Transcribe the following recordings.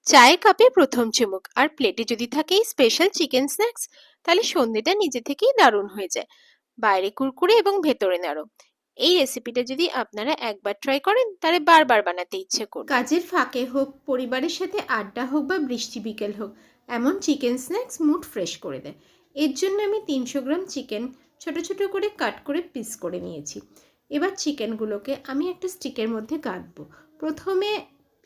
চায়ের কাপে প্রথম চুমুক আর প্লেটে যদি থাকে এই স্পেশাল চিকেন স্ন্যাক্স, তাহলে সন্ধ্যেটা নিজে থেকেই দারুণ হয়ে যায়। বাইরে কুরকুরে এবং ভেতরে নরম। এই রেসিপিটা যদি আপনারা একবার ট্রাই করেন তাহলে বারবার বানাতে ইচ্ছে করবে। কাজের ফাঁকে হোক, পরিবারের সাথে আড্ডা হোক বা বৃষ্টি বিকেল হোক, এমন চিকেন স্ন্যাক্স মুড ফ্রেশ করে দেয়। এর জন্য আমি 300 গ্রাম চিকেন ছোট ছোট করে কাট করে পিস করে নিয়েছি। এবার চিকেনগুলোকে আমি একটা স্টিকের মধ্যে কাটবো। প্রথমে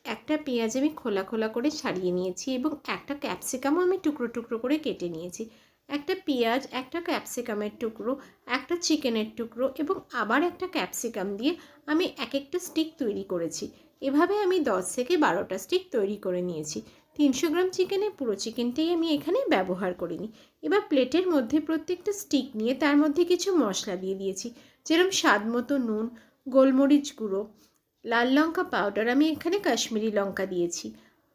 একটা পেঁয়াজ আমি খোলা খোলা করে ছাড়িয়ে নিয়েছি এবং একটা ক্যাপসিকামও আমি টুকরো টুকরো করে কেটে নিয়েছি। একটা পেঁয়াজ, একটা ক্যাপসিকামের টুকরো, একটা চিকেনের টুকরো এবং আবার একটা ক্যাপসিকাম দিয়ে আমি এক একটা স্টিক তৈরি করেছি। এভাবে আমি 10 থেকে 12টা স্টিক তৈরি করে নিয়েছি। 300 গ্রাম চিকেনে পুরো চিকেনটাই আমি এখানে ব্যবহার করিনি। এবার প্লেটের মধ্যে প্রত্যেকটা স্টিক নিয়ে তার মধ্যে কিছু মশলা দিয়ে দিয়েছি, যেরকম স্বাদ মতো নুন, গোলমরিচ গুঁড়ো, লাল লঙ্কা পাউডার, আমি এখানে কাশ্মীরি লঙ্কা দিয়েছি,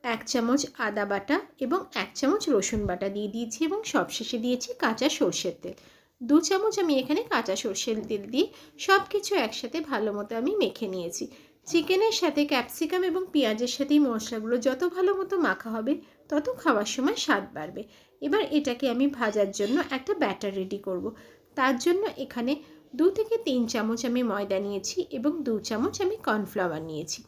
1 চামচ আদা বাটা এবং 1 চামচ রসুন বাটা দিয়ে দিয়েছি এবং সবশেষে দিয়েছি কাঁচা সর্ষের তেল। 2 চামচ আমি এখানে কাঁচা সর্ষের তেল দিয়ে সব কিছু একসাথে ভালো মতো আমি মেখে নিয়েছি। চিকেনের সাথে ক্যাপসিকাম এবং পেঁয়াজের সাথে এই মশলাগুলো যত ভালো মতো মাখা হবে তত খাওয়ার সময় স্বাদ বাড়বে। এবার এটাকে আমি ভাজার জন্য একটা ব্যাটার রেডি করব। তার জন্য এখানে 2 থেকে 3 চামচ আমি ময়দা নিয়েছি এবং 2 চামচ আমি কর্নফ্লাওয়ার নিয়েছি।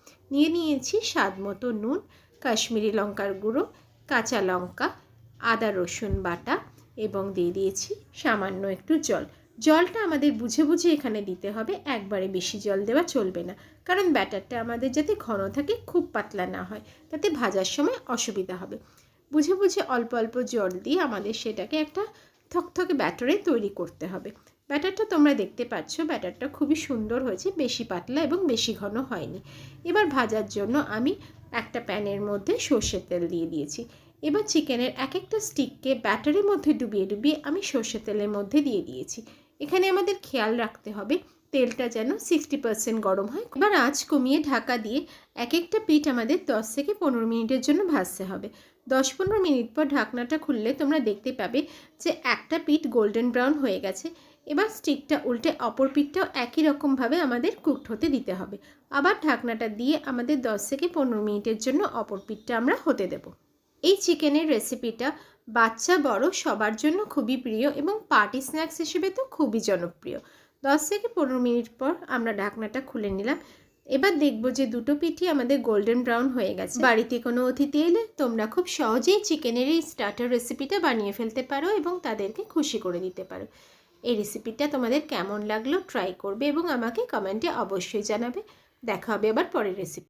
নিয়েছি স্বাদ মতো নুন, কাশ্মীরি লঙ্কার গুঁড়ো, কাঁচা লঙ্কা, আদা রসুন বাটা এবং দিয়ে দিয়েছি সামান্য একটু জল। জলটা আমাদের বুঝে বুঝে এখানে দিতে হবে, একবারে বেশি জল দেওয়া চলবে না, কারণ ব্যাটারটা আমাদের যাতে ঘন থাকে, খুব পাতলা না হয়, তাতে ভাজার সময় অসুবিধা হবে। বুঝে বুঝে অল্প অল্প জল দিয়ে আমাদের সেটাকে একটা থকথকে ব্যাটারে তৈরি করতে হবে। ব্যাটারটা তোমরা দেখতে পাচ্ছ, ব্যাটারটা খুবই সুন্দর হয়েছে, বেশি পাতলা এবং বেশি ঘন হয়নি। এবার ভাজার জন্য আমি একটা প্যানের মধ্যে সর্ষের তেল দিয়ে দিয়েছি। এবার চিকেনের এক একটা স্টিককে ব্যাটারের মধ্যে ডুবিয়ে ডুবিয়ে আমি সর্ষের তেলের মধ্যে দিয়ে দিয়েছি। এখানে আমাদের খেয়াল রাখতে হবে তেলটা যেন 60% গরম হয়। এবার আঁচ কমিয়ে ঢাকা দিয়ে এক একটা পিঠ আমাদের 10 থেকে 15 মিনিটের জন্য ভাজতে হবে। 10-15 মিনিট পর ঢাকনাটা খুললে তোমরা দেখতে পাবে যে একটা পিঠ গোল্ডেন ব্রাউন হয়ে গেছে। এবার স্টিকটা উল্টে অপর পিঠটাও একই রকমভাবে আমাদের কুকড হতে দিতে হবে। আবার ঢাকনাটা দিয়ে আমাদের 10 থেকে 15 মিনিটের জন্য অপর পিঠটা আমরা হতে দেব। এই চিকেনের রেসিপিটা বাচ্চা বড় সবার জন্য খুবই প্রিয় এবং পার্টি স্ন্যাক্স হিসেবে তো খুবই জনপ্রিয়। 10 থেকে 15 মিনিট পর আমরা ঢাকনাটা খুলে নিলাম। এবার দেখব যে দুটো পিঠই আমাদের গোল্ডেন ব্রাউন হয়ে গেছে। বাড়িতে কোনো অতিথি এলে তোমরা খুব সহজেই চিকেনের এই স্টার্টার রেসিপিটা বানিয়ে ফেলতে পারো এবং তাদেরকে খুশি করে দিতে পারো। এই রেসিপিটা তোমাদের কেমন লাগলো ট্রাই করবে এবং আমাকে কমেন্টে অবশ্যই জানাবে। দেখা হবে আবার পরের রেসিপি।